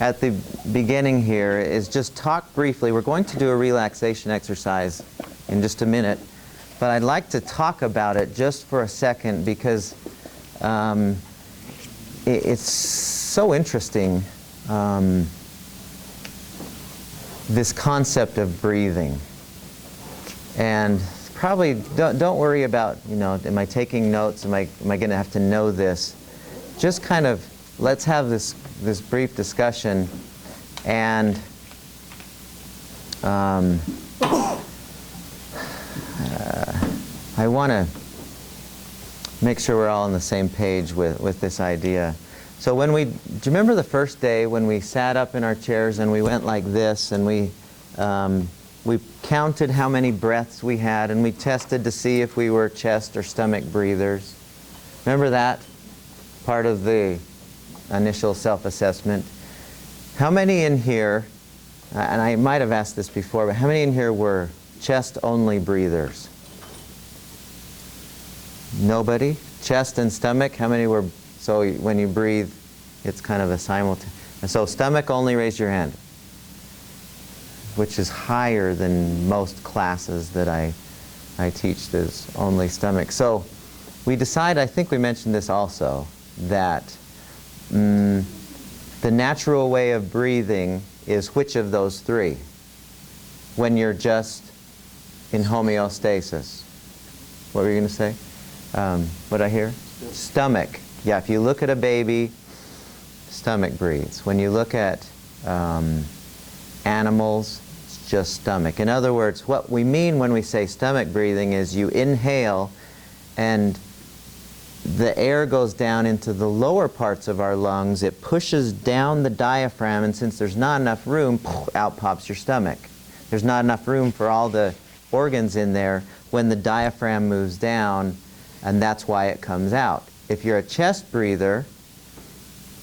at the beginning here is just talk briefly. We're going to do a relaxation exercise in just a minute, but I'd like to talk about it just for a second because it's so interesting, this concept of breathing. And probably don't worry about, am I taking notes? Am I going to have to know this? Just kind of let's have this brief discussion, and I want to make sure we're all on the same page with this idea. So do you remember the first day when we sat up in our chairs and we went like this, and we counted how many breaths we had, and we tested to see if we were chest or stomach breathers? Remember that part of the initial self-assessment? How many in here, and I might have asked this before, but how many in here were chest-only breathers? Nobody? Chest and stomach? How many were? So when you breathe, it's kind of a simultaneous. So stomach only, raise your hand, which is higher than most classes that I teach. There's only stomach. So we decide, I think we mentioned this also, that the natural way of breathing is which of those three when you're just in homeostasis? What were you going to say? What did I hear? Stomach. Yeah, if you look at a baby, stomach breathes. When you look at animals, it's just stomach. In other words, what we mean when we say stomach breathing is you inhale and the air goes down into the lower parts of our lungs. It pushes down the diaphragm, and since there's not enough room, out pops your stomach. There's not enough room for all the organs in there when the diaphragm moves down, and that's why it comes out. If you're a chest breather,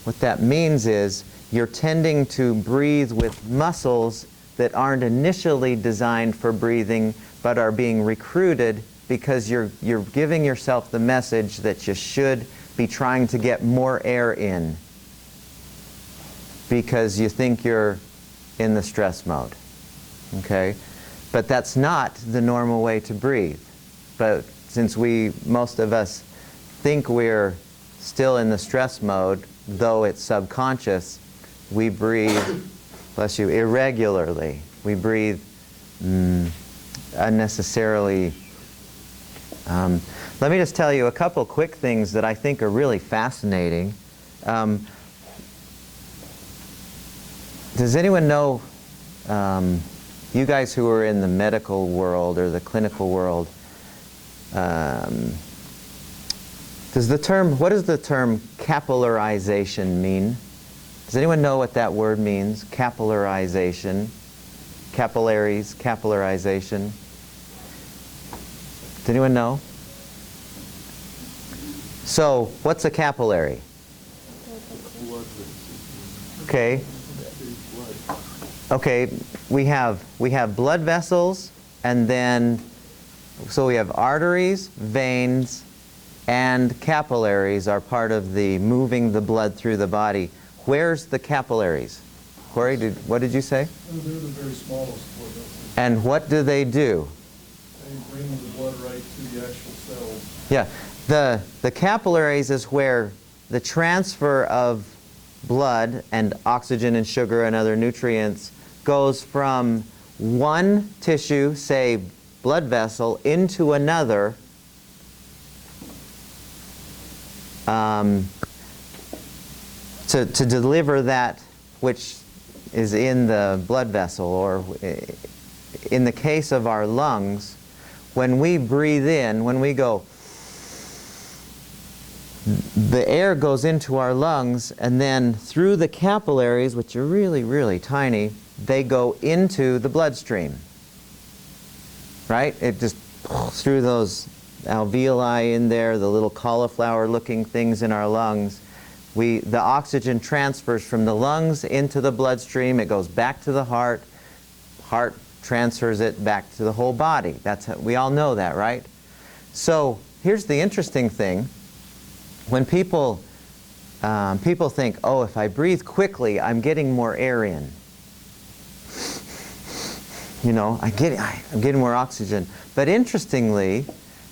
what that means is you're tending to breathe with muscles that aren't initially designed for breathing, but are being recruited because you're giving yourself the message that you should be trying to get more air in because you think you're in the stress mode. Okay? But that's not the normal way to breathe. But since most of us think we're still in the stress mode, though it's subconscious, we breathe, bless you, irregularly. We breathe unnecessarily. Let me just tell you a couple quick things that I think are really fascinating. Does anyone know, you guys who are in the medical world or the clinical world, what does the term capillarization mean? Does anyone know what that word means? Capillarization. Capillaries, capillarization. Does anyone know? So, what's a capillary? Okay. Okay, we have blood vessels, and then so we have arteries, veins, and capillaries are part of the moving the blood through the body. Where's the capillaries? Corey, what did you say? They're the very smallest blood vessels. And what do they do? They bring the blood right to the actual cells. Yeah, the capillaries is where the transfer of blood and oxygen and sugar and other nutrients goes from one tissue, say blood vessel, into another to deliver that which is in the blood vessel. Or in the case of our lungs, when we breathe in, when we go, the air goes into our lungs, and then through the capillaries, which are really, really tiny, they go into the bloodstream. Right? It just through those alveoli in there, the little cauliflower-looking things in our lungs, the oxygen transfers from the lungs into the bloodstream. It goes back to the heart. Heart transfers it back to the whole body. We all know that, right? So here's the interesting thing. When people people think, oh, if I breathe quickly, I'm getting more air in. You know, I'm getting more oxygen. But interestingly,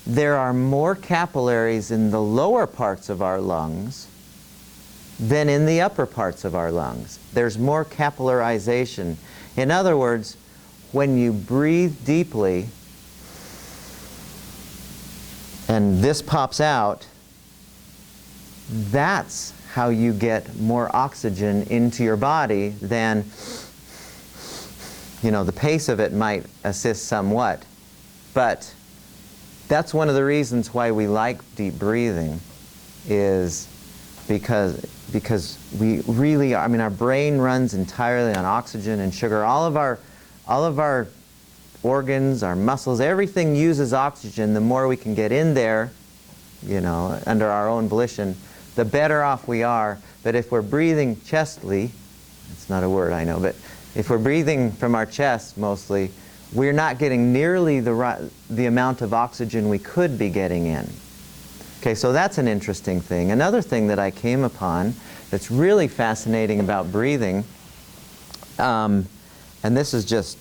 there are more capillaries in the lower parts of our lungs than in the upper parts of our lungs. There's more capillarization. In other words, when you breathe deeply, and this pops out, that's how you get more oxygen into your body than, you know, the pace of it might assist somewhat. But that's one of the reasons why we like deep breathing, is because we really are, I mean, our brain runs entirely on oxygen and sugar. All of our organs, our muscles, everything uses oxygen. The more we can get in there, you know, under our own volition, the better off we are. But if we're breathing chestly, it's not a word, I know, but if we're breathing from our chest mostly, we're not getting nearly the amount of oxygen we could be getting in. Okay, so that's an interesting thing. Another thing that I came upon that's really fascinating about breathing, and this is just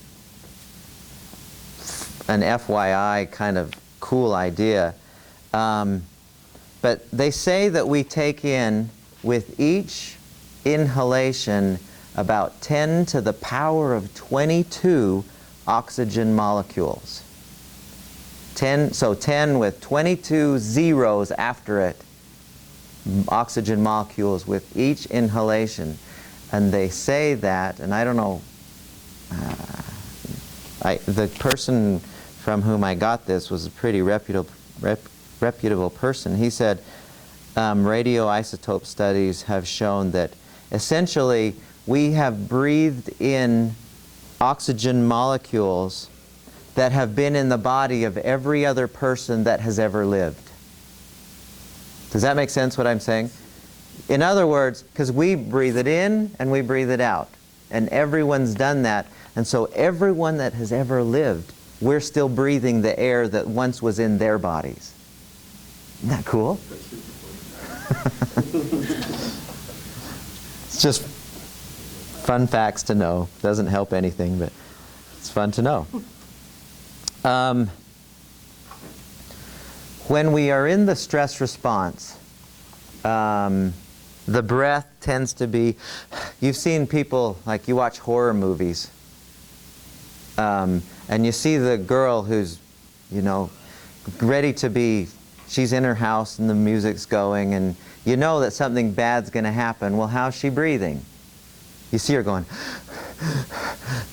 an FYI kind of cool idea, but they say that we take in, with each inhalation, about 10 to the power of 22 oxygen molecules. 10 with 22 zeros after it, oxygen molecules with each inhalation. And they say that, and I don't know, the person from whom I got this was a pretty reputable person. He said radioisotope studies have shown that essentially we have breathed in oxygen molecules that have been in the body of every other person that has ever lived. Does that make sense what I'm saying? In other words, because we breathe it in and we breathe it out, and everyone's done that, and so everyone that has ever lived, we're still breathing the air that once was in their bodies. Isn't that cool? It's just fun facts to know. Doesn't help anything, but it's fun to know. When we are in the stress response, the breath tends to be, you've seen people, like you watch horror movies, and you see the girl who's, you know, ready to be, she's in her house and the music's going and you know that something bad's going to happen. Well, how's she breathing? You see her going,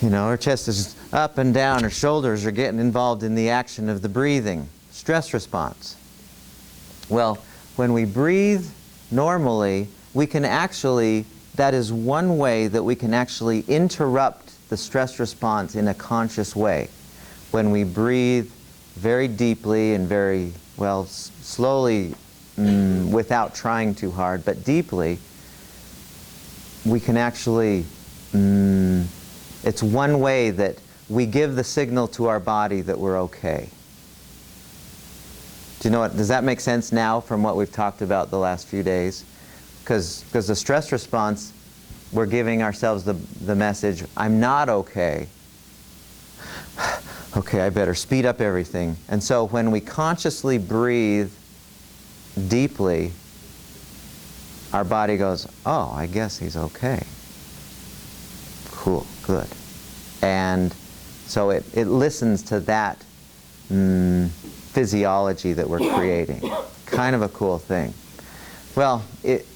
you know, her chest is up and down, her shoulders are getting involved in the action of the breathing. Stress response. Well, when we breathe normally, we can actually, that is one way that we can actually interrupt the stress response in a conscious way. When we breathe very deeply and very, well, slowly, without trying too hard, but deeply, we can actually, it's one way that we give the signal to our body that we're okay. Do you know what, does that make sense now from what we've talked about the last few days? Because the stress response, we're giving ourselves the message, I'm not okay. Okay, I better speed up everything. And so when we consciously breathe deeply, our body goes, oh, I guess he's okay. Cool, good. And so it listens to that physiology that we're creating. Kind of a cool thing. Well,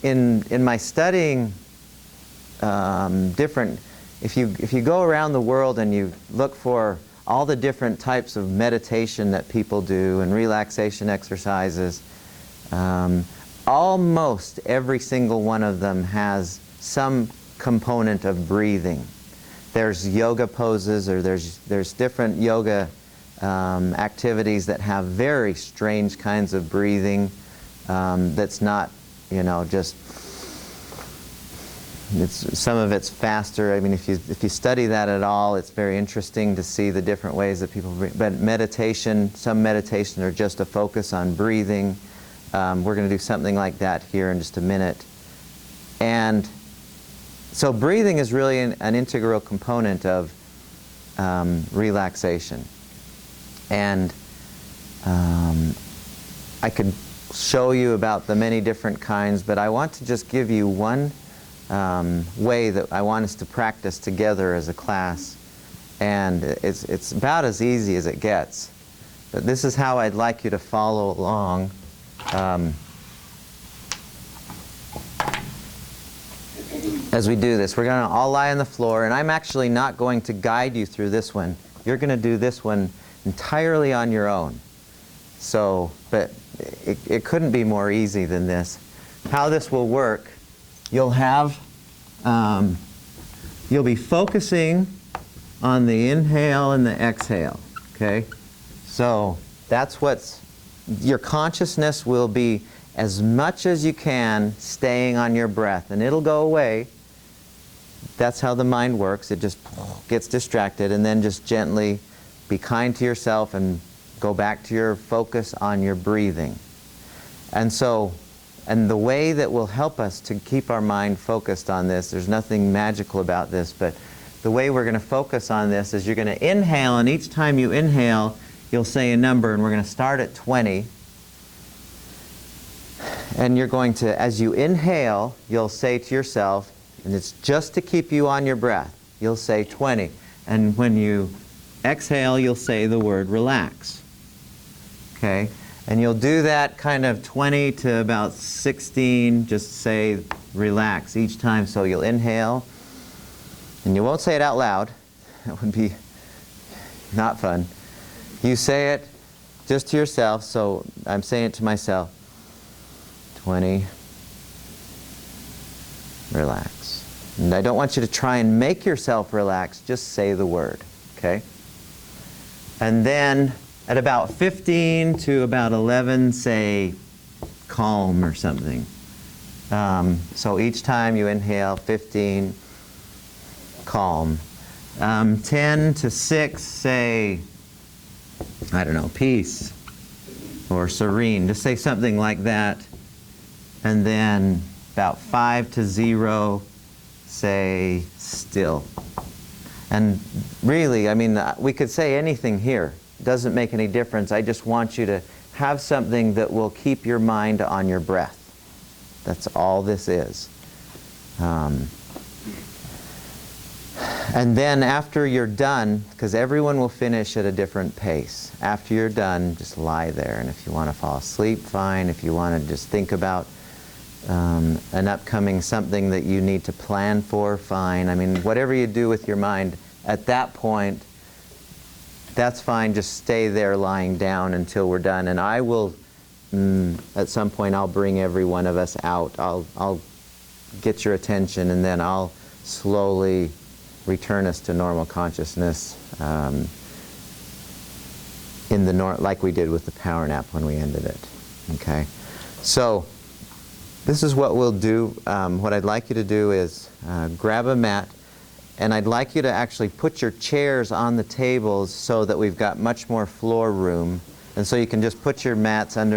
in my studying different, if you go around the world and you look for all the different types of meditation that people do and relaxation exercises, almost every single one of them has some component of breathing. There's yoga poses, or there's different yoga activities that have very strange kinds of breathing that's not, you know, just, some of it's faster. I mean, if you study that at all, it's very interesting to see the different ways that people breathe. But meditation, some meditations are just a focus on breathing. We're going to do something like that here in just a minute. And so breathing is really an integral component of relaxation. And I could show you about the many different kinds, but I want to just give you one way that I want us to practice together as a class. And it's about as easy as it gets. But this is how I'd like you to follow along. As we do this, we're going to all lie on the floor, and I'm actually not going to guide you through this one. You're going to do this one entirely on your own. So, but it couldn't be more easy than this. How this will work, you'll have, you'll be focusing on the inhale and the exhale, okay? So that's what's, your consciousness will be as much as you can staying on your breath, and it'll go away. That's how the mind works. It just gets distracted, and then just gently be kind to yourself and go back to your focus on your breathing. And so, and the way that will help us to keep our mind focused on this, there's nothing magical about this, but the way we're going to focus on this is you're going to inhale, and each time you inhale, you'll say a number, and we're going to start at 20. And you're going to, as you inhale, you'll say to yourself, and it's just to keep you on your breath, you'll say 20. And when you exhale, you'll say the word relax. Okay? And you'll do that kind of 20 to about 16, just say relax each time. So you'll inhale, and you won't say it out loud. That would be not fun. You say it just to yourself, so I'm saying it to myself. 20, relax. And I don't want you to try and make yourself relax, just say the word, okay? And then at about 15 to about 11, say calm or something. So each time you inhale, 15, calm. 10 to 6, say, I don't know, peace or serene. Just say something like that. And then about 5 to 0, say still. And really, I mean, we could say anything here. It doesn't make any difference. I just want you to have something that will keep your mind on your breath. That's all this is. And then after you're done, because everyone will finish at a different pace, after you're done, just lie there. And if you want to fall asleep, fine. If you want to just think about an upcoming something that you need to plan for, fine. I mean, whatever you do with your mind at that point, that's fine. Just stay there lying down until we're done. And I will, at some point, I'll bring every one of us out. I'll get your attention, and then I'll slowly return us to normal consciousness in the like we did with the power nap when we ended it. Okay? So this is what we'll do. What I'd like you to do is grab a mat, and I'd like you to actually put your chairs on the tables so that we've got much more floor room. And so you can just put your mats under